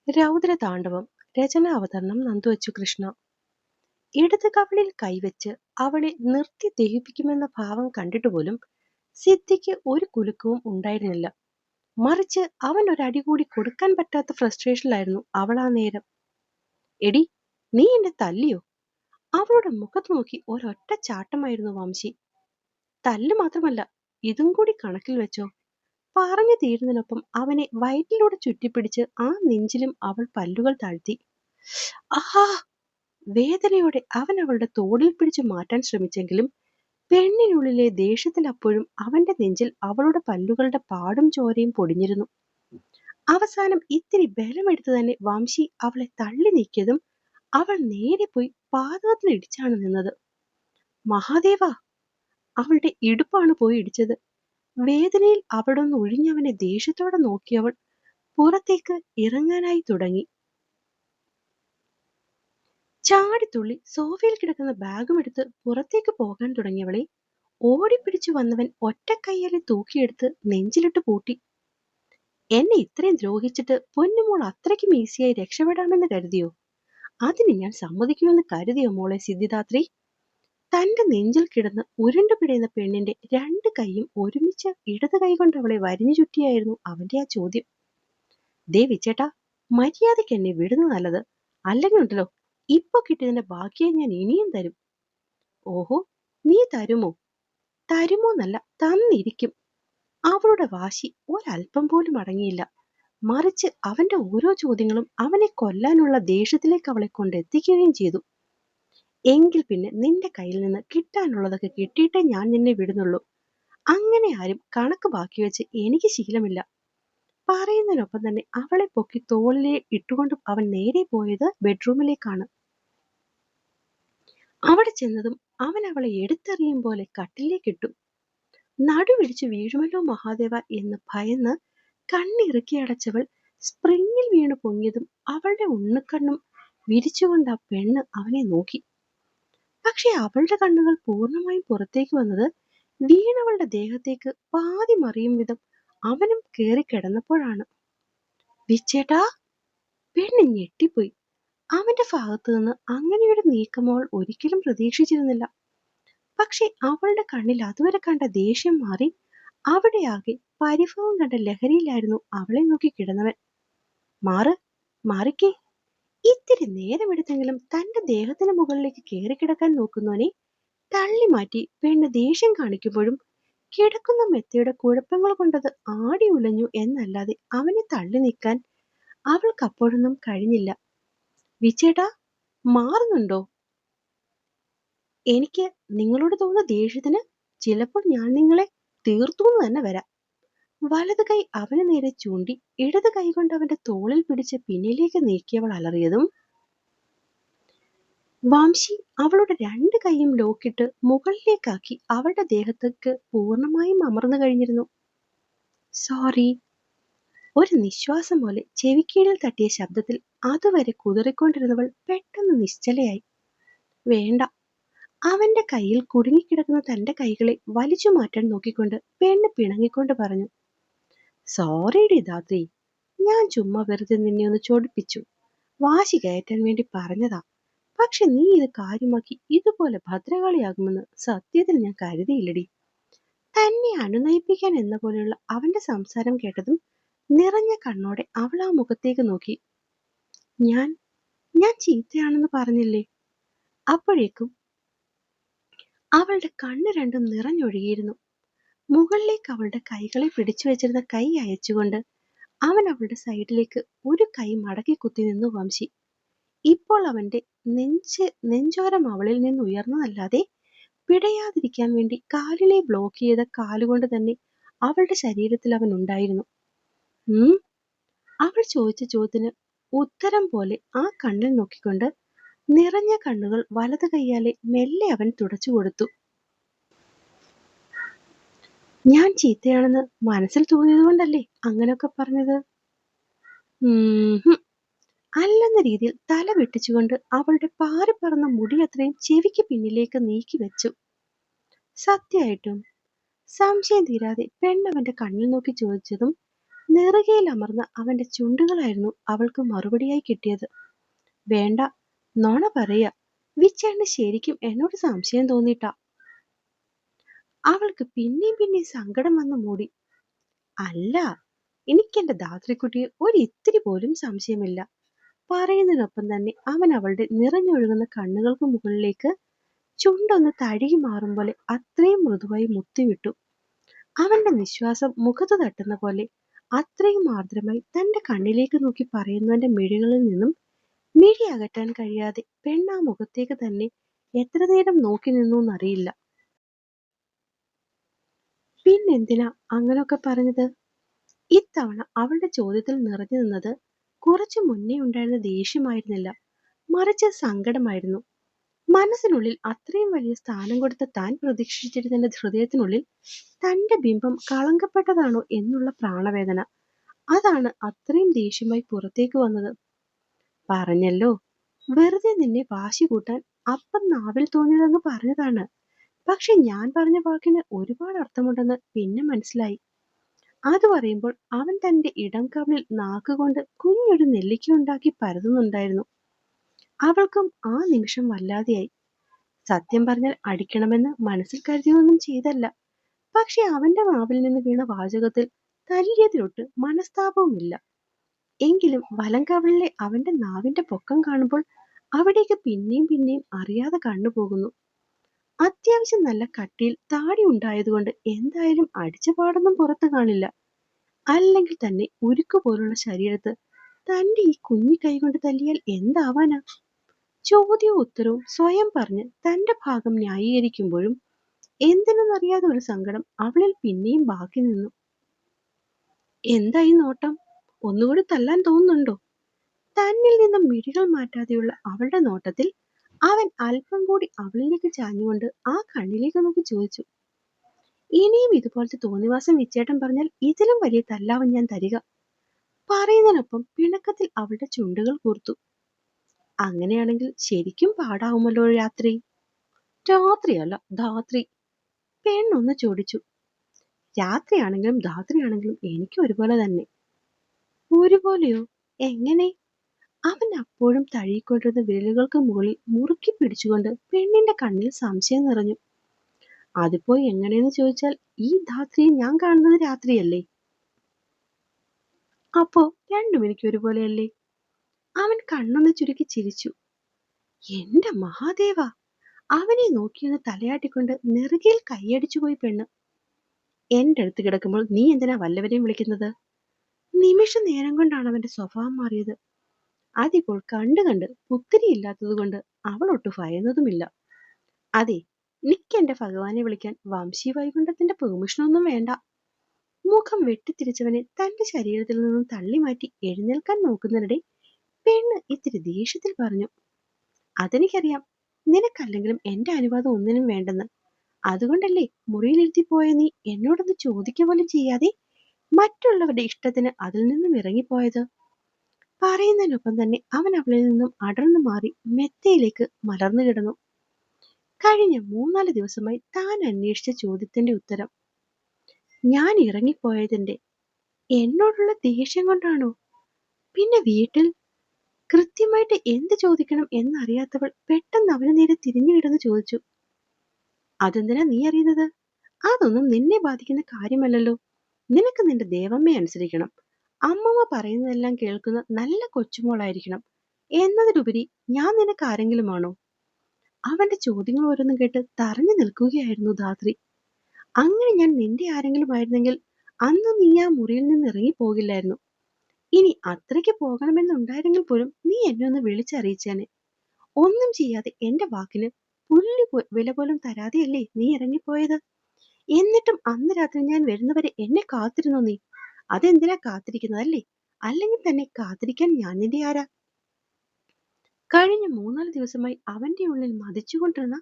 രൗദ്രതാണ്ഡവം. രചനാവതരണം നന്ദു കൃഷ്ണ. ഇടത് കവിളിൽ കൈവച്ച് അവളെ നിർത്തി ദഹിപ്പിക്കുമെന്ന ഭാവം കണ്ടിട്ടുപോലും സിദ്ധിക്ക് ഒരു കുലുക്കവും ഉണ്ടായിരുന്നില്ല. മറിച്ച് അവൻ ഒരടി കൂടി കൊടുക്കാൻ പറ്റാത്ത ഫ്രസ്ട്രേഷനിലായിരുന്നു അവൾ ആ നേരം. എടി, നീ എന്നെ തല്ലിയോ? അവളുടെ മുഖത്ത് നോക്കി ഒരൊറ്റ ചാട്ടമായിരുന്നു വംശി. തല്ല് മാത്രമല്ല, ഇതും കൂടി കണക്കിൽ വെച്ചോ. പറഞ്ഞു തീരുന്നതിനൊപ്പം അവനെ വയറ്റിലൂടെ ചുറ്റിപ്പിടിച്ച് ആ നെഞ്ചിലും അവൾ പല്ലുകൾ താഴ്ത്തി. ആഹാ! വേദനയോടെ അവൻ അവളുടെ തോളിൽ പിടിച്ചു മാറ്റാൻ ശ്രമിച്ചെങ്കിലും പെണ്ണിനുള്ളിലെ ദേഷ്യത്തിൽ അപ്പോഴും അവന്റെ നെഞ്ചിൽ അവളുടെ പല്ലുകളുടെ പാടും ചോരയും പൊടിഞ്ഞിരുന്നു. അവസാനം ഇത്തിരി ബലമെടുത്ത് തന്നെ വംശി അവളെ തള്ളി നീക്കിയതും അവൾ നേരെ പോയി പാദത്തിൽ ഇടിച്ചാണ് നിന്നത്. മഹാദേവ! അവളുടെ ഇടുപ്പാണ് പോയി ഇടിച്ചത്. വേദനയിൽ അവിടൊന്ന് ഒഴിഞ്ഞവനെ ദേഷ്യത്തോടെ നോക്കിയവൾ പുറത്തേക്ക് ഇറങ്ങാനായി തുടങ്ങി. ചാടിത്തുള്ളി സോഫയിൽ കിടക്കുന്ന ബാഗും എടുത്ത് പുറത്തേക്ക് പോകാൻ തുടങ്ങിയവളെ ഓടിപ്പിടിച്ചു വന്നവൻ ഒറ്റക്കയ്യാലെ തൂക്കിയെടുത്ത് നെഞ്ചിലിട്ട് പൂട്ടി. എന്നെ ഇത്രയും ദ്രോഹിച്ചിട്ട് പൊന്നുമോൾ അത്രയ്ക്കും ഈസിയായി രക്ഷപ്പെടാമെന്ന് കരുതിയോ? അതിന് ഞാൻ സമ്മതിക്കുമെന്ന് കരുതിയോ മോളെ സിദ്ധിദാത്രി? തന്റെ നെഞ്ചിൽ കിടന്ന് ഉരുണ്ടു പിടയുന്ന പെണ്ണിന്റെ രണ്ട് കൈയും ഒരുമിച്ച് ഇടത് കൈകൊണ്ട് അവളെ വരിഞ്ഞു ചുറ്റിയായിരുന്നു അവന്റെ ആ ചോദ്യം. ദേ വിച്ചേട്ടാ, മര്യാദയ്ക്ക് എന്നെ വിടുന്നു നല്ലത്. അല്ലെങ്കിൽ ഉണ്ടല്ലോ, ഇപ്പൊ കിട്ടിയതിന്റെ ബാക്കിയായി ഞാൻ ഇനിയും തരും. ഓഹോ, നീ തരുമോ? തരുമോന്നല്ല, തന്നിരിക്കും. അവളുടെ വാശി ഒരല്പം പോലും അടങ്ങിയില്ല. മറിച്ച് അവന്റെ ഓരോ ചോദ്യങ്ങളും അവനെ കൊല്ലാനുള്ള ദേഷ്യത്തിലേക്ക് അവളെ കൊണ്ടെത്തിക്കുകയും ചെയ്തു. എങ്കിൽ പിന്നെ നിന്റെ കയ്യിൽ നിന്ന് കിട്ടാനുള്ളതൊക്കെ കിട്ടിയിട്ടേ ഞാൻ നിന്നെ വിടുന്നുള്ളൂ. അങ്ങനെ ആരും കണക്ക് ബാക്കി വെച്ച് എനിക്ക് ശീലമില്ല. പറയുന്നതിനൊപ്പം തന്നെ അവളെ പൊക്കി തോളിലെ ഇട്ടുകൊണ്ട് അവൻ നേരെ പോയത് ബെഡ്റൂമിലേക്കാണ്. അവിടെ ചെന്നതും അവൻ അവളെ എടുത്തെറിയും പോലെ കട്ടിലേക്കിട്ടു. നടുവിടിച്ചു വീഴുമല്ലോ മഹാദേവ എന്ന് ഭയന്ന് കണ്ണിറുക്കി അടച്ചവൾ സ്പ്രിങ്ങിൽ വീണു പൊങ്ങിയതും അവളുടെ ഉണ്ണുകണ്ണും വിരിച്ചുകൊണ്ട് ആ പെണ്ണ് അവനെ നോക്കി. പക്ഷെ അവളുടെ കണ്ണുകൾ പൂർണ്ണമായും പുറത്തേക്ക് വന്നത് വീണവളുടെ ദേഹത്തേക്ക് പാതി മറിയും വിധം അവനും കേറി കിടന്നപ്പോഴാണ്. വിച്ചേട്ടാ! പെണ്ണ് ഞെട്ടിപ്പോയി. അവന്റെ ഭാഗത്തു നിന്ന് അങ്ങനെയൊരു നീക്കം അവൾ ഒരിക്കലും പ്രതീക്ഷിച്ചിരുന്നില്ല. പക്ഷെ അവളുടെ കണ്ണിൽ അതുവരെ കണ്ട ദേഷ്യം മാറി അവിടെയാകെ പരിഭവം കണ്ട ലഹരിയിലായിരുന്നു അവളെ നോക്കി കിടന്നവൻ. മാറിക്കേ! ഇത്തിരി നേരമെടുത്തെങ്കിലും തന്റെ ദേഹത്തിന് മുകളിലേക്ക് കയറിക്കിടക്കാൻ നോക്കുന്നവനെ തള്ളി മാറ്റി പെണ്ണ് ദേഷ്യം കാണിക്കുമ്പോഴും കിടക്കുന്ന മെത്തയുടെ കുഴപ്പങ്ങൾ കൊണ്ടത് ആടി ഉലഞ്ഞു എന്നല്ലാതെ അവനെ തള്ളി നീക്കാൻ അവൾക്കപ്പോഴൊന്നും കഴിഞ്ഞില്ല. വിച്ചേട്ടാ, മാറുന്നുണ്ടോ? എനിക്ക് നിങ്ങളോട് തോന്നുന്ന ദേഷ്യത്തിന് ചിലപ്പോൾ ഞാൻ നിങ്ങളെ തീർത്തുന്ന് തന്നെ വരാം. വലത് കൈ അവന് നേരെ ചൂണ്ടി ഇടത് കൈ കൊണ്ട് അവന്റെ തോളിൽ പിടിച്ച് പിന്നിലേക്ക് നീക്കിയവൾ അലറിയതും വംശി അവളുടെ രണ്ട് കൈയും ലോക്കിട്ട് മുകളിലേക്കാക്കി അവളുടെ ദേഹത്തേക്ക് പൂർണ്ണമായും അമർന്നു കഴിഞ്ഞിരുന്നു. സോറി. ഒരു നിശ്വാസം പോലെ ചെവിക്കീഴിൽ തട്ടിയ ശബ്ദത്തിൽ അതുവരെ കുതറിക്കൊണ്ടിരുന്നവൾ പെട്ടെന്ന് നിശ്ചലയായി. വേണ്ട. അവന്റെ കയ്യിൽ കുടുങ്ങിക്കിടക്കുന്ന തന്റെ കൈകളെ വലിച്ചു മാറ്റാൻ നോക്കിക്കൊണ്ട് പെണ്ണ് പിണങ്ങിക്കൊണ്ട് പറഞ്ഞു. സോറിടി ധാത്രി, ഞാൻ ചുമ്മാ വെറുതെ നിന്നെ ഒന്ന് ചൊടിപ്പിച്ചു. വാശി കയറ്റാൻ വേണ്ടി പറഞ്ഞതാ. പക്ഷെ നീ ഇത് കാര്യമാക്കി ഇതുപോലെ ഭദ്രകാളിയാകുമെന്ന് സത്യത്തിൽ ഞാൻ കരുതിയില്ലടി. തന്നെ അനുനയിപ്പിക്കാൻ എന്ന പോലെയുള്ള അവന്റെ സംസാരം കേട്ടതും നിറഞ്ഞ കണ്ണോടെ അവൾ ആ മുഖത്തേക്ക് നോക്കി. ഞാൻ ഞാൻ ചീത്തയാണെന്ന് പറഞ്ഞില്ലേ? അപ്പോഴേക്കും അവളുടെ കണ്ണ് രണ്ടും നിറഞ്ഞൊഴുകിയിരുന്നു. മുകളിലേക്ക് അവളുടെ കൈകളെ പിടിച്ചു വെച്ചിരുന്ന കൈ അയച്ചുകൊണ്ട് അവൻ അവളുടെ സൈഡിലേക്ക് ഒരു കൈ മടക്കി കുത്തി നിന്നു വംശി. ഇപ്പോൾ അവന്റെ നെഞ്ചോരം അവളിൽ നിന്ന് ഉയർന്നതല്ലാതെ പിടയാതിരിക്കാൻ വേണ്ടി കാലിലെ ബ്ലോക്ക് ചെയ്ത കാലുകൊണ്ട് തന്നെ അവളുടെ ശരീരത്തിൽ അവൻ ഉണ്ടായിരുന്നു. അവൾ ചോദിച്ച ചോദ്യത്തിന് ഉത്തരം പോലെ ആ കണ്ണിൽ നോക്കിക്കൊണ്ട് നിറഞ്ഞ കണ്ണുകൾ വലത് കൈയാലെ മെല്ലെ അവൻ തുടച്ചു കൊടുത്തു. ഞാൻ ചീത്തയാണെന്ന് മനസ്സിൽ തോന്നിയതുകൊണ്ടല്ലേ അങ്ങനെയൊക്കെ പറഞ്ഞത്? അല്ലെന്ന രീതിയിൽ തല വെട്ടിച്ചുകൊണ്ട് അവളുടെ പാറിപ്പറന്ന മുടി അത്രയും ചെവിക്ക് പിന്നിലേക്ക് നീക്കി വെച്ചു. സത്യമായിട്ടും? സംശയം തീരാതെ പെണ്ണവന്റെ കണ്ണിൽ നോക്കി ചോദിച്ചതും നെറുകയിൽ അമർന്ന അവന്റെ ചുണ്ടുകളായിരുന്നു അവൾക്ക് മറുപടിയായി കിട്ടിയത്. വേണ്ട, നോണ പറയാ. വിച്ചേട്ടന് ശരിക്കും എന്നോട് സംശയം തോന്നിട്ടാ. അവൾക്ക് പിന്നെയും സങ്കടം വന്നു മൂടി. അല്ല, എനിക്കെന്റെ ധാത്രിക്കുട്ടിയെ ഒരിത്തിരി പോലും സംശയമില്ല. പറയുന്നതിനൊപ്പം തന്നെ അവൻ അവളുടെ നിറഞ്ഞൊഴുകുന്ന കണ്ണുകൾക്ക് മുകളിലേക്ക് ചുണ്ടൊന്ന് തഴുകി മാറും പോലെ അത്രയും മൃദുവായി മുത്തിവിട്ടു. അവന്റെ നിശ്വാസം മുഖത്ത് തട്ടുന്ന പോലെ അത്രയും ആർദ്രമായി തന്റെ കണ്ണിലേക്ക് നോക്കി പറയുന്നവന്റെ മിഴികളിൽ നിന്നും മിഴി അകറ്റാൻ കഴിയാതെ പെണ്ണാ മുഖത്തേക്ക് തന്നെ എത്ര നേരം നോക്കി നിന്നു എന്നറിയില്ല. പിന്നെന്തിനാ അങ്ങനൊക്കെ പറഞ്ഞത്? ഇത്തവണ അവളുടെ ചോദ്യത്തിൽ നിറഞ്ഞു നിന്നത് കുറച്ചു മുന്നേ ഉണ്ടായിരുന്ന ദേഷ്യമായിരുന്നില്ല, മറിച്ച് സങ്കടമായിരുന്നു. മനസ്സിനുള്ളിൽ അത്രയും വലിയ സ്ഥാനം കൊടുത്ത താൻ പ്രതീക്ഷിച്ചിരുന്ന ഹൃദയത്തിനുള്ളിൽ തന്റെ ബിംബം കളങ്കപ്പെട്ടതാണോ എന്നുള്ള പ്രാണവേദന. അതാണ് അത്രയും ദേഷ്യമായി പുറത്തേക്ക് വന്നത്. പറഞ്ഞല്ലോ, വെറുതെ നിന്നെ വാശി കൂട്ടാൻ അപ്പം നാവിൽ തോന്നിയതങ്ങ് പറഞ്ഞതാണ്. പക്ഷെ ഞാൻ പറഞ്ഞ വാക്കിന് ഒരുപാട് അർത്ഥമുണ്ടെന്ന് പിന്നെ മനസ്സിലായി. അത് പറയുമ്പോൾ അവൻ തന്റെ ഇടം കവിളിൽ നാക്കുകൊണ്ട് കുഞ്ഞൊരു നെല്ലിക്ക ഉണ്ടാക്കി പരതുന്നുണ്ടായിരുന്നു. അവൾക്കും ആ നിമിഷം വല്ലാതെയായി. സത്യം പറഞ്ഞാൽ അടിക്കണമെന്ന് മനസ്സിൽ കരുതിയൊന്നും ചെയ്തല്ല. പക്ഷെ അവന്റെ നാവിൽ നിന്ന് വീണ വാചകത്തിൽ തല്ലിയതിലൊട്ട് മനസ്താപവുമില്ല. എങ്കിലും വലംകവിളിലെ അവന്റെ നാവിന്റെ പൊക്കം കാണുമ്പോൾ അവിടേക്ക് പിന്നെയും അറിയാതെ കണ്ണുപോകുന്നു. അത്യാവശ്യം നല്ല കട്ടിയിൽ താടി ഉണ്ടായതുകൊണ്ട് എന്തായാലും അടിച്ച പാടൊന്നും പുറത്തു കാണില്ല. അല്ലെങ്കിൽ തന്നെ ഉരുക്കു പോലുള്ള ശരീരത്ത് തന്റെ ഈ കുഞ്ഞി കൈകൊണ്ട് തല്ലിയാൽ എന്താവാനാ? ചോദ്യവും ഉത്തരവും സ്വയം പറഞ്ഞ് തന്റെ ഭാഗം ന്യായീകരിക്കുമ്പോഴും എന്തിനെന്നറിയാതെ ഒരു സങ്കടം അവളിൽ പിന്നെയും ബാക്കി നിന്നു. എന്തായി നോട്ടം? ഒന്നുകൂടി തല്ലാൻ തോന്നുന്നുണ്ടോ? തന്നിൽ നിന്നും മിഴികൾ മാറ്റാതെയുള്ള അവളുടെ നോട്ടത്തിൽ അവൻ അല്പം കൂടി അവളിലേക്ക് ചാഞ്ഞുകൊണ്ട് ആ കണ്ണിലേക്ക് നോക്കി ചോദിച്ചു. ഇനിയും ഇതുപോലത്തെ തോന്നിവാസം വിച്ചേട്ടൻ പറഞ്ഞാൽ ഇതിലും വലിയ തല്ലാവും ഞാൻ തരിക. പറയുന്നതിനൊപ്പം പിണക്കത്തിൽ അവളുടെ ചുണ്ടുകൾ കൂർത്തു. അങ്ങനെയാണെങ്കിൽ ശരിക്കും പാടാവുമല്ലോ രാത്രി. രാത്രിയല്ല, ധാത്രി. പെണ്ണൊന്ന് ചോദിച്ചു. രാത്രിയാണെങ്കിലും ധാത്രിയാണെങ്കിലും എനിക്ക് ഒരുപോലെ തന്നെ. ഒരുപോലെയോ? എങ്ങനെ? അവൻ അപ്പോഴും തഴുകിക്കൊണ്ടിരുന്ന വിരലുകൾക്ക് മുകളിൽ മുറുക്കി പിടിച്ചുകൊണ്ട് പെണ്ണിന്റെ കണ്ണിൽ സംശയം നിറഞ്ഞു. അതിപ്പോ എങ്ങനെയെന്ന് ചോദിച്ചാൽ ഈ ധാത്രിയെ ഞാൻ കാണുന്നത് രാത്രിയല്ലേ? അപ്പോ രണ്ടും എനിക്ക് ഒരുപോലെയല്ലേ? അവൻ കണ്ണൊന്ന് ചുരുക്കി ചിരിച്ചു. എന്റെ മഹാദേവ! അവനെ നോക്കിയൊന്ന് തലയാട്ടിക്കൊണ്ട് നെറുകയിൽ കൈയടിച്ചുപോയി പെണ്ണ്. എന്റെ അടുത്ത് കിടക്കുമ്പോൾ നീ എന്തിനാ വല്ലവരെയും വിളിക്കുന്നത്? നിമിഷ നേരം കൊണ്ടാണ് അവന്റെ സ്വഭാവം മാറിയത്. അതിപ്പോൾ കണ്ട് പുത്തിരിയില്ലാത്തത് കൊണ്ട് അവളൊട്ട് ഭയന്നതുമില്ല. അതെ, നിക്കെന്റെ ഭഗവാനെ വിളിക്കാൻ വംശീ വൈകുണ്ഠത്തിന്റെ പെർമിഷനൊന്നും വേണ്ട. മുഖം വെട്ടിത്തിരിച്ചവനെ തന്റെ ശരീരത്തിൽ നിന്നും തള്ളി മാറ്റി എഴുന്നേൽക്കാൻ നോക്കുന്നതിനിടെ പെണ്ണ് ഇത്തിരി ദേഷ്യത്തിൽ പറഞ്ഞു. അതെനിക്കറിയാം, നിനക്കല്ലെങ്കിലും എന്റെ അനുവാദം ഒന്നിനും വേണ്ടെന്ന്. അതുകൊണ്ടല്ലേ മുറിയിലിരുത്തി പോയ നീ എന്നോടൊന്ന് ചോദിക്കുക പോലും ചെയ്യാതെ മറ്റുള്ളവരുടെ ഇഷ്ടത്തിന് അതിൽ നിന്നും ഇറങ്ങിപ്പോയത്. പറയുന്നതിനൊപ്പം തന്നെ അവൻ അവളിൽ നിന്നും അടർന്നു മാറി മെത്തയിലേക്ക് മലർന്നു കിടന്നു. കഴിഞ്ഞ 3-4 ദിവസമായി താൻ അന്വേഷിച്ച ചോദ്യത്തിന്റെ ഉത്തരം. ഞാൻ ഇറങ്ങിപ്പോയതിന്റെ എന്നോടുള്ള ദേഷ്യം കൊണ്ടാണോ? പിന്നെ വീട്ടിൽ കൃത്യമായിട്ട് എന്ത് ചോദിക്കണം എന്നറിയാത്തവൾ പെട്ടെന്ന് അവന് നേരെ തിരിഞ്ഞു കിടന്ന് ചോദിച്ചു. അതെന്തിനാ നീ അറിയുന്നത്? അതൊന്നും നിന്നെ ബാധിക്കുന്ന കാര്യമല്ലല്ലോ. നിനക്ക് നിന്റെ ദേവമ്മയെ അനുസരിക്കണം. അമ്മമ്മ പറയുന്നതെല്ലാം കേൾക്കുന്ന നല്ല കൊച്ചുമോളായിരിക്കണം. എന്നതിലുപരി ഞാൻ നിനക്ക് ആരെങ്കിലും ആണോ? അവന്റെ ചോദ്യങ്ങൾ ഓരോന്നും കേട്ട് തറഞ്ഞു നിൽക്കുകയായിരുന്നു ധാത്രി. അങ്ങനെ ഞാൻ നിന്റെ ആരെങ്കിലും ആയിരുന്നെങ്കിൽ അന്ന് നീ ആ മുറിയിൽ നിന്ന് ഇറങ്ങി പോകില്ലായിരുന്നു. ഇനി അത്രയ്ക്ക് പോകണമെന്നുണ്ടായിരുന്നെങ്കിൽ പോലും നീ എന്നെ ഒന്ന് വിളിച്ചറിയിച്ചേനെ. ഒന്നും ചെയ്യാതെ എന്റെ വാക്കിന് പുല്ല് വില പോലും തരാതെയല്ലേ നീ ഇറങ്ങിപ്പോയത്. എന്നിട്ടും അന്ന് രാത്രി ഞാൻ വരുന്നവരെ എന്നെ കാത്തിരുന്നോ നീ? അതെന്തിനാ കാത്തിരിക്കുന്നതല്ലേ? അല്ലെങ്കിൽ തന്നെ കാത്തിരിക്കാൻ ഞാൻ നിന്റെ ആരാ? കഴിഞ്ഞ 3-4 ദിവസമായി അവന്റെ ഉള്ളിൽ മതിച്ചുകൊണ്ടിരുന്ന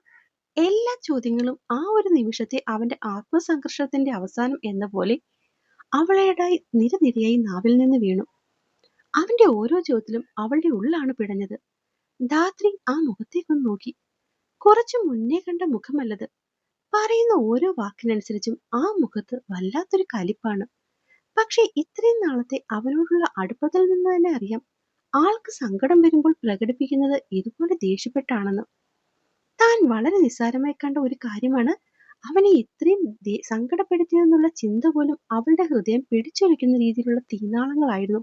എല്ലാ ചോദ്യങ്ങളും ആ ഒരു നിമിഷത്തെ അവന്റെ ആത്മസംഘർഷത്തിന്റെ അവസാനം എന്ന പോലെ അവളുടേതായി നിരനിരയായി നാവിൽ നിന്ന് വീണു. അവന്റെ ഓരോ ചോദ്യത്തിലും അവളുടെ ഉള്ളാണ് പിടഞ്ഞത്. ധാത്രി ആ മുഖത്തേക്കൊന്ന് നോക്കി. കുറച്ചു മുന്നേ കണ്ട മുഖമല്ലത്. പറയുന്ന ഓരോ വാക്കിനനുസരിച്ചും ആ മുഖത്ത് വല്ലാത്തൊരു കലിപ്പാണ്. പക്ഷെ ഇത്രയും നാളത്തെ അവനോടുള്ള അടുപ്പത്തിൽ നിന്ന് തന്നെ അറിയാം ആൾക്ക് സങ്കടം വരുമ്പോൾ പ്രകടിപ്പിക്കുന്നത് ഇതുപോലെ ദേഷ്യപ്പെട്ടാണെന്ന്. താൻ വളരെ നിസ്സാരമായി കണ്ട ഒരു കാര്യമാണ് അവനെ ഇത്രയും സങ്കടപ്പെടുത്തിയതെന്നുള്ള ചിന്ത പോലും അവളുടെ ഹൃദയം പിടിച്ചൊലിക്കുന്ന രീതിയിലുള്ള തീനാളങ്ങളായിരുന്നു.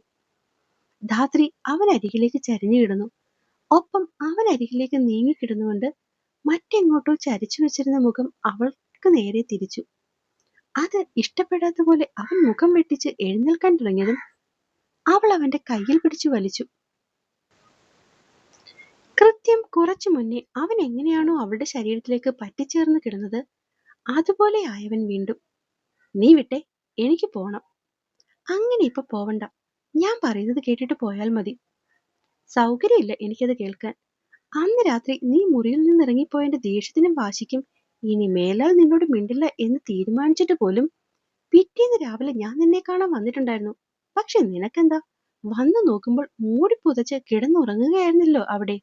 ധാത്രി അവനരികിലേക്ക് ചരിഞ്ഞു കിടന്നു. ഒപ്പം അവനരികിലേക്ക് നീങ്ങിക്കിടന്നുകൊണ്ട് മറ്റെങ്ങോട്ടോ ചരിച്ചു വെച്ചിരുന്ന മുഖം അവൾക്ക് നേരെ തിരിച്ചു. അത് ഇഷ്ടപ്പെടാത്ത പോലെ അവൻ മുഖം വെട്ടിച്ച് എഴുന്നേൽക്കാൻ തുടങ്ങിയതും അവൾ അവന്റെ കയ്യിൽ പിടിച്ചു വലിച്ചു. കൃത്യം കുറച്ചു മുന്നേ അവൻ എങ്ങനെയാണോ അവളുടെ ശരീരത്തിലേക്ക് പറ്റിച്ചേർന്ന് കിടന്നത് അതുപോലെ ആയവൻ വീണ്ടും. നീ വിട്ടെ, എനിക്ക് പോണം. അങ്ങനെ ഇപ്പൊ പോവണ്ട, ഞാൻ പറയുന്നത് കേട്ടിട്ട് പോയാൽ മതി. സൗകര്യമില്ല എനിക്കത് കേൾക്കാൻ. അന്ന് രാത്രി നീ മുറിയിൽ നിന്നിറങ്ങിപ്പോയതിന്റെ ദേഷ്യത്തിനും വാശിക്കും ഇനി മേലാൽ നിന്നോട് മിണ്ടില്ല എന്ന് തീരുമാനിച്ചിട്ട് പോലും പിറ്റേന്ന് രാവിലെ ഞാൻ നിന്നെ കാണാൻ വന്നിട്ടുണ്ടായിരുന്നു. പക്ഷെ നിനക്കെന്താ? വന്നു നോക്കുമ്പോൾ മൂടി പുതച്ച് കിടന്നുറങ്ങുകയായിരുന്നല്ലോ അവിടെ.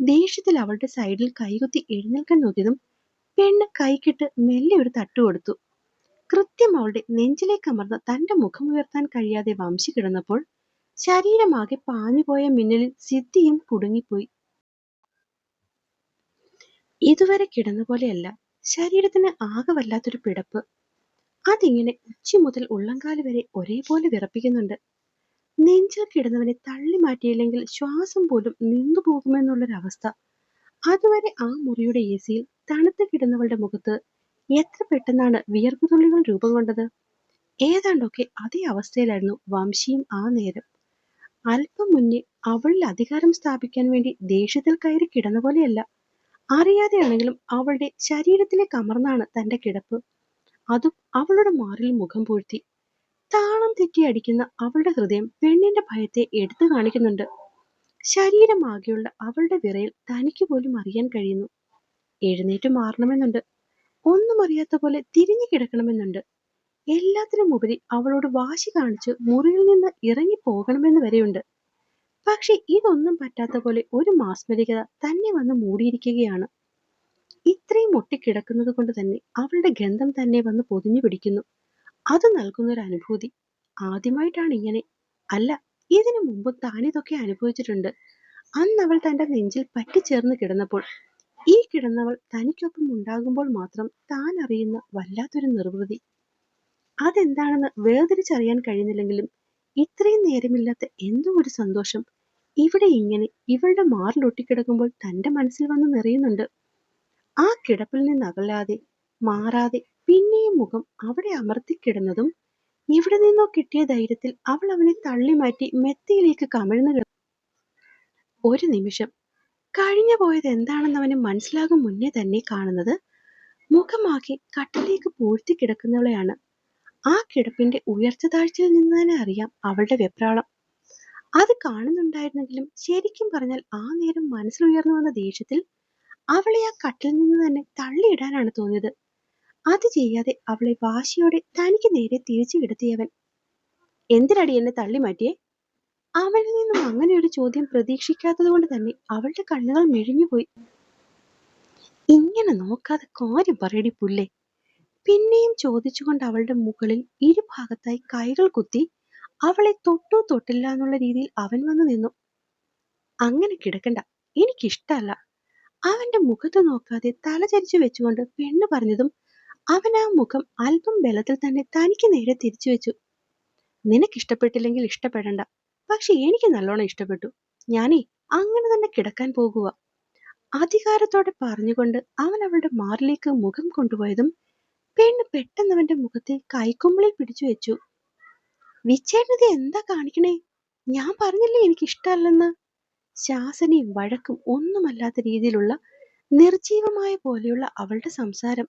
ദേഷ്യത്തിൽ അവളുടെ സൈഡിൽ കൈകുത്തി എഴുന്നേൽക്കാൻ നോക്കിയതും പെണ്ണ് കൈക്കിട്ട് മെല്ലെ ഒരു തട്ടുകൊടുത്തു. കൃത്യം അവളുടെ നെഞ്ചിലേക്ക് അമർന്ന് തന്റെ മുഖമുയർത്താൻ കഴിയാതെ വംശി കിടന്നപ്പോൾ ശരീരമാകെ പാഞ്ഞുപോയ മിന്നലിൽ സിദ്ധിയും കുടുങ്ങിപ്പോയി. ഇതുവരെ കിടന്ന പോലെയല്ല, ശരീരത്തിന് ആകെ വല്ലാത്തൊരു പിടപ്പ്. അതിങ്ങനെ ഉച്ചി മുതൽ ഉള്ളംകാല് വരെ ഒരേപോലെ വിറപ്പിക്കുന്നുണ്ട്. നെഞ്ചിൽ കിടന്നവനെ തള്ളി മാറ്റിയില്ലെങ്കിൽ ശ്വാസം പോലും നിന്നു പോകുമെന്നുള്ളൊരവസ്ഥ. അതുവരെ ആ മുറിയുടെ എസിയിൽ തണുത്ത് കിടന്നവളുടെ മുഖത്ത് എത്ര പെട്ടെന്നാണ് വിയർപ്പുതുള്ളികൾ രൂപം കൊണ്ടത്. ഏതാണ്ടൊക്കെ അതേ അവസ്ഥയിലായിരുന്നു വംശിയും ആ നേരം. അല്പം മുന്നേ അവളിൽ അധികാരം സ്ഥാപിക്കാൻ വേണ്ടി ദേഷ്യത്തിൽ കയറി കിടന്ന പോലെയല്ല, അറിയാതെയാണെങ്കിലും അവളുടെ ശരീരത്തിലേക്ക് അമർന്നാണ് തന്റെ കിടപ്പ്. അതും അവളുടെ മാറിൽ മുഖം പൂഴ്ത്തി. താളം തെറ്റി അടിക്കുന്ന അവളുടെ ഹൃദയം പെണ്ണിന്റെ ഭയത്തെ എടുത്തു കാണിക്കുന്നുണ്ട്. ശരീരമാകെയുള്ള അവളുടെ വിറയിൽ തനിക്ക് പോലും അറിയാൻ കഴിയുന്നു. എഴുന്നേറ്റ് മാറണമെന്നുണ്ട്, ഒന്നും അറിയാത്ത പോലെ തിരിഞ്ഞു കിടക്കണമെന്നുണ്ട്. എല്ലാത്തിനും ഉപരി അവളോട് വാശി കാണിച്ച് മുറിയിൽ നിന്ന് ഇറങ്ങി പോകണമെന്ന് വരെയുണ്ട്. പക്ഷെ ഇതൊന്നും പറ്റാത്ത പോലെ ഒരു മാസ്മരികത തന്നെ വന്ന് മൂടിയിരിക്കുകയാണ്. ഇത്രയും ഒട്ടിക്കിടക്കുന്നത് കൊണ്ട് തന്നെ അവളുടെ ഗന്ധം തന്നെ വന്ന് പൊതിഞ്ഞു പിടിക്കുന്നു. അത് നൽകുന്നൊരു അനുഭൂതി. ആദ്യമായിട്ടാണ് ഇങ്ങനെ. അല്ല, ഇതിനു മുമ്പ് താനിതൊക്കെ അനുഭവിച്ചിട്ടുണ്ട്. അന്ന് അവൾ തന്റെ നെഞ്ചിൽ പറ്റിച്ചേർന്ന് കിടന്നപ്പോൾ. ഈ കിടന്നവൾ തനിക്കൊപ്പം ഉണ്ടാകുമ്പോൾ മാത്രം താൻ അറിയുന്ന വല്ലാത്തൊരു നിർവൃതി. അതെന്താണെന്ന് വേർതിരിച്ചറിയാൻ കഴിയുന്നില്ലെങ്കിലും ഇത്രയും നേരമില്ലാത്ത എന്തോ ഒരു സന്തോഷം ഇവിടെ ഇങ്ങനെ ഇവളുടെ മാറിലൊട്ടിക്കിടക്കുമ്പോൾ തന്റെ മനസ്സിൽ വന്ന് നിറയുന്നുണ്ട്. ആ കിടപ്പിൽ നിന്നകലാതെ മാറാതെ പിന്നെയും മുഖം അവിടെ അമർത്തിക്കിടന്നതും എവിടെ നിന്നോ കിട്ടിയ ധൈര്യത്തിൽ അവൾ അവനെ തള്ളി മാറ്റി മെത്തയിലേക്ക് കമിഴ്ന്നു കിടന്നു. ഒരു നിമിഷം കഴിഞ്ഞു പോയത് എന്താണെന്ന് അവന് മനസ്സിലാകും മുന്നേ തന്നെ കാണുന്നത് മുഖമാക്കി കട്ടിലേക്ക് പൂഴ്ത്തി കിടക്കുന്നവളെയാണ്. ആ കിടപ്പിന്റെ ഉയർച്ച താഴ്ചയിൽ നിന്ന് തന്നെ അറിയാം അവളുടെ വെപ്രാളം. അത് കാണുന്നുണ്ടായിരുന്നെങ്കിലും ശരിക്കും പറഞ്ഞാൽ ആ നേരം മനസ്സിലുയർന്നു വന്ന ദേഷ്യത്തിൽ അവളെ ആ കട്ടിൽ നിന്ന് തന്നെ തള്ളിയിടാനാണ് തോന്നിയത്. അത് ചെയ്യാതെ അവളെ വാശിയോടെ തനിക്ക് നേരെ തിരിച്ചു കിടത്തിയവൻ. എന്തിനടി എന്നെ തള്ളി മാറ്റിയേ? അവളിൽ നിന്നും അങ്ങനെ ഒരു ചോദ്യം പ്രതീക്ഷിക്കാത്തത് കൊണ്ട് തന്നെ അവളുടെ കണ്ണുകൾ മിഴിഞ്ഞുപോയി. ഇങ്ങനെ നോക്കാതെ കാര്യം പറയടി പുല്ലേ. പിന്നെയും ചോദിച്ചുകൊണ്ട് അവളുടെ മുകളിൽ ഇരുഭാഗത്തായി കൈകൾ കുത്തി അവളെ തൊട്ടു തൊട്ടില്ല എന്നുള്ള രീതിയിൽ അവൻ വന്നു നിന്നു. അങ്ങനെ കിടക്കണ്ട, എനിക്കിഷ്ടല്ല. അവന്റെ മുഖത്ത് നോക്കാതെ തലചരിച്ചു വെച്ചുകൊണ്ട് പെണ്ണ് പറഞ്ഞതും അവൻ ആ മുഖം അല്പം ബലത്തിൽ തന്നെ തനിക്ക് നേരെ തിരിച്ചു വെച്ചു. നിനക്കിഷ്ടപ്പെട്ടില്ലെങ്കിൽ ഇഷ്ടപ്പെടണ്ട, പക്ഷെ എനിക്ക് നല്ലോണം ഇഷ്ടപ്പെട്ടു. ഞാനേ അങ്ങനെ തന്നെ കിടക്കാൻ പോകുക. അധികാരത്തോടെ പറഞ്ഞുകൊണ്ട് അവൻ അവളുടെ മാറിലേക്ക് മുഖം കൊണ്ടുപോയതും പെണ്ണ് പെട്ടെന്ന് അവന്റെ മുഖത്തെ കൈക്കുമ്പിളിൽ പിടിച്ചു വെച്ചു. വിച്ചേട്ടനത് എന്താ കാണിക്കണേ? ഞാൻ പറഞ്ഞില്ലേ എനിക്കിഷ്ടല്ലെന്ന്. ശാസനയും വഴക്കും ഒന്നുമല്ലാത്ത രീതിയിലുള്ള നിർജീവമായ പോലെയുള്ള അവളുടെ സംസാരം.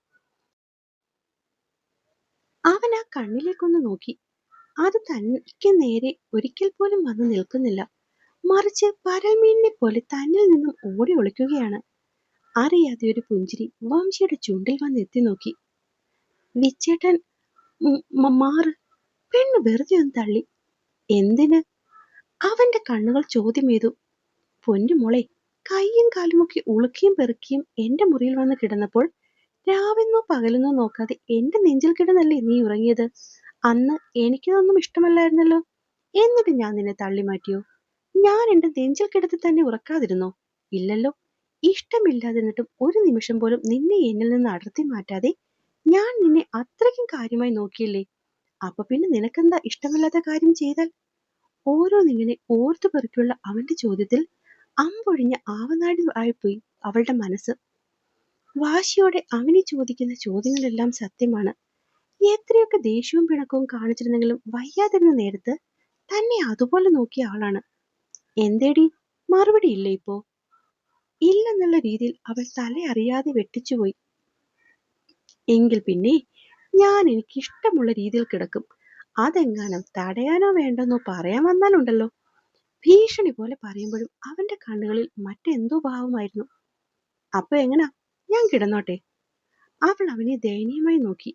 അവൻ ആ കണ്ണിലേക്കൊന്ന് നോക്കി. അത് തനിക്ക് നേരെ ഒരിക്കൽ പോലും വന്നു നിൽക്കുന്നില്ല, മറിച്ച് പരൽമീനിനെ പോലെ തന്നിൽ നിന്നും ഓടി ഒളിക്കുകയാണ്. അറിയാതെ ഒരു പുഞ്ചിരി വംശിയുടെ ചുണ്ടിൽ വന്ന് എത്തി നോക്കി. വിച്ചേട്ടൻ മാറ്. പെണ്ണ് വെറുതെ ഒന്ന് തള്ളി. എന്തിന്? അവന്റെ കണ്ണുകൾ ചോദ്യമേതു. പൊന്നുമോളെ, കയ്യും കാലുമൊക്കെ ഉളുക്കിയും പെറുക്കിയും എന്റെ മുറിയിൽ വന്ന് കിടന്നപ്പോൾ രാവെന്നോ പകലെന്നോ നോക്കാതെ എന്റെ നെഞ്ചിൽ കിടന്നല്ലേ നീ ഉറങ്ങിയത്. അന്ന് എനിക്കിതൊന്നും ഇഷ്ടമല്ലായിരുന്നല്ലോ. എന്നിട്ട് ഞാൻ നിന്നെ തള്ളി മാറ്റിയോ? ഞാൻ എന്റെ നെഞ്ചിൽ കിടത്തി തന്നെ ഉറക്കാതിരുന്നോ? ഇല്ലല്ലോ. ഇഷ്ടമില്ലാതിരുന്നിട്ടും ഒരു നിമിഷം പോലും നിന്നെ എന്നിൽ നിന്ന് അടർത്തി മാറ്റാതെ ഞാൻ നിന്നെ അത്രയ്ക്കും കാര്യമായി നോക്കിയില്ലേ? അപ്പൊ പിന്നെ നിനക്കെന്താ ഇഷ്ടമല്ലാത്ത കാര്യം ചെയ്താൽ? ഓരോന്നിങ്ങനെ ഓർത്തു പെറുക്കിയുള്ള അവന്റെ ചോദ്യത്തിൽ അമ്പൊഴിഞ്ഞ ആവനാഴി ആയിപ്പോയി അവളുടെ മനസ്സ്. വാശിയോടെ അവനെ ചോദിക്കുന്ന ചോദ്യങ്ങളെല്ലാം സത്യമാണ്. എത്രയൊക്കെ ദേഷ്യവും പിണക്കവും കാണിച്ചിരുന്നെങ്കിലും വയ്യാതിരുന്ന നേരത്ത് തന്നെ അതുപോലെ നോക്കിയ ആളാണ്. എന്തേടി, മറുപടി ഇല്ല ഇപ്പോ? ഇല്ലെന്നുള്ള രീതിയിൽ അവൾ തലയറിയാതെ വെട്ടിച്ചുപോയി. എങ്കിൽ പിന്നെ ഞാൻ എനിക്കിഷ്ടമുള്ള രീതിയിൽ കിടക്കും. അതെങ്ങാനും തടയാനോ വേണ്ടെന്നോ പറയാൻ വന്നാലുണ്ടല്ലോ. ഭീഷണി പോലെ പറയുമ്പോഴും അവന്റെ കണ്ണുകളിൽ മറ്റെന്തോ ഭാവമായിരുന്നു. അപ്പൊ എങ്ങനാ, ഞാൻ കിടന്നോട്ടെ? അവൾ അവനെ ദയനീയമായി നോക്കി.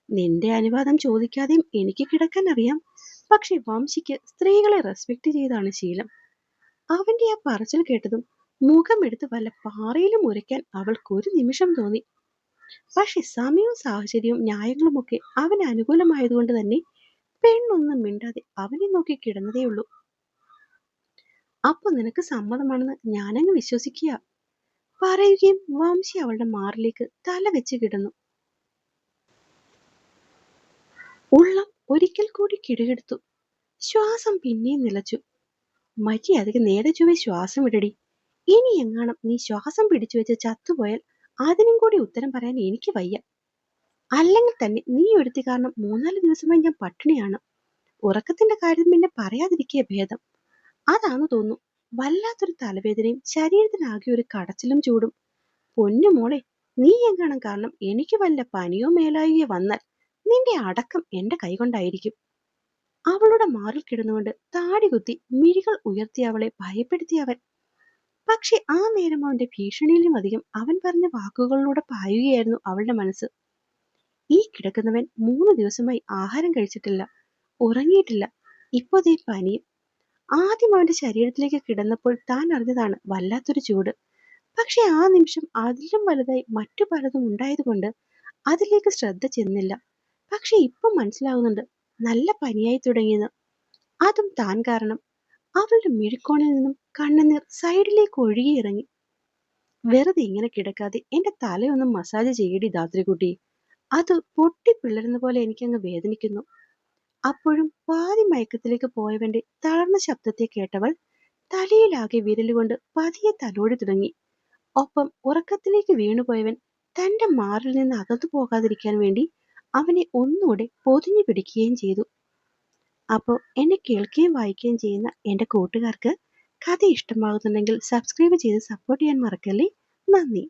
നിന്റെ അനുവാദം ചോദിക്കാതെയും എനിക്ക് കിടക്കാൻ അറിയാം. പക്ഷെ വംശിക്ക് സ്ത്രീകളെ റെസ്പെക്ട് ചെയ്താണ് ശീലം. അവന്റെ ആ പറച്ചിൽ കേട്ടതും മുഖമെടുത്ത് വല്ല പാറയിലും ഉരയ്ക്കാൻ അവൾക്കൊരു നിമിഷം തോന്നി. പക്ഷെ സമയവും സാഹചര്യവും ന്യായങ്ങളുമൊക്കെ അവന് അനുകൂലമായതുകൊണ്ട് തന്നെ പെണ്ണൊന്നും മിണ്ടാതെ അവനെ നോക്കി കിടന്നതേയുള്ളൂ. അപ്പൊ നിനക്ക് സമ്മതമാണെന്ന് ഞാനങ്ങ് വിശ്വസിക്കുക, പറയുകയും വംശി അവളുടെ മാറിലേക്ക് തല വെച്ച് കിടന്നു. ഉള്ളം ഒരിക്കൽ കൂടി കിടുകിടുത്തു. ശ്വാസം പിന്നെയും നിലച്ചു. മര്യാദയ്ക്ക് നേരെ ചൊവ്വേ ശ്വാസം വിടടി. ഇനി എങ്ങാണം നീ ശ്വാസം പിടിച്ചു വെച്ച് ചത്തുപോയാൽ അതിനും കൂടി ഉത്തരം പറയാൻ എനിക്ക് വയ്യ. അല്ലെങ്കിൽ തന്നെ നീ ഒരുത്തി കാരണം 3-4 ദിവസമായി ഞാൻ പട്ടിണിയാണ്. ഉറക്കത്തിന്റെ കാര്യം പിന്നെ പറയാതിരിക്കുക ഭേദം. അതാന്ന് തോന്നുന്നു വല്ലാത്തൊരു തലവേദനയും ശരീരത്തിനാകെ ഒരു കടച്ചിലും ചൂടും. പൊന്നു മോളെ, നീ എങ്ങാണം കാരണം എനിക്ക് വല്ല പനിയോ മേലായികയോ വന്നാൽ നിന്റെ അടക്കം എന്റെ കൈകൊണ്ടായിരിക്കും. അവളുടെ മാറിൽ കിടന്നുകൊണ്ട് താടി കുത്തി മിഴികൾ ഉയർത്തി അവളെ ഭയപ്പെടുത്തിയവൻ. പക്ഷെ ആ നേരം അവന്റെ ഭീഷണിയിലും അധികം അവൻ പറഞ്ഞ വാക്കുകളിലൂടെ പായുകയായിരുന്നു അവളുടെ മനസ്സ്. ഈ കിടക്കുന്നവൻ 3 ദിവസമായി ആഹാരം കഴിച്ചിട്ടില്ല, ഉറങ്ങിയിട്ടില്ല. ഇപ്പോ ദേ പനിയും. ആദ്യം അവന്റെ ശരീരത്തിലേക്ക് കിടന്നപ്പോൾ താൻ അറിഞ്ഞതാണ് വല്ലാത്തൊരു ചൂട്. പക്ഷെ ആ നിമിഷം അതിലും വലുതായി മറ്റു പലതും ഉണ്ടായതുകൊണ്ട് അതിലേക്ക് ശ്രദ്ധ ചെന്നില്ല. പക്ഷെ ഇപ്പം മനസ്സിലാവുന്നുണ്ട് നല്ല പനിയായി തുടങ്ങിയെന്ന്. അതും താൻ കാരണം. അവളുടെ മിഴിക്കോണിൽ നിന്നും കണ്ണുനീർ സൈഡിലേക്ക് ഒഴുകിയിറങ്ങി. വെറുതെ ഇങ്ങനെ കിടക്കാതെ എന്റെ തലയൊന്നും മസാജ് ചെയ്യടി ധാത്രികുട്ടി. അത് പൊട്ടിപ്പിളരുന്ന പോലെ എനിക്കങ്ങ് വേദനിക്കുന്നു. അപ്പോഴും പാതി മയക്കത്തിലേക്ക് പോയവന്റെ തളർന്ന ശബ്ദത്തെ കേട്ടവൾ തലയിലാകെ വിരലുകൊണ്ട് പതിയെ തലോടി തുടങ്ങി. ഒപ്പം ഉറക്കത്തിലേക്ക് വീണുപോയവൻ തന്റെ മാറിൽ നിന്ന് അകന്നു പോകാതിരിക്കാൻ വേണ്ടി അവനെ ഒന്നുകൂടെ പൊതിഞ്ഞു പിടിക്കുകയും ചെയ്തു. അപ്പോൾ എന്നെ കേൾക്കുകയും വായിക്കുകയും ചെയ്യുന്ന എൻ്റെ കൂട്ടുകാർക്ക് കഥ ഇഷ്ടമാകുന്നുണ്ടെങ്കിൽ സബ്സ്ക്രൈബ് ചെയ്ത് സപ്പോർട്ട് ചെയ്യാൻ മറക്കല്ലേ. നന്ദി.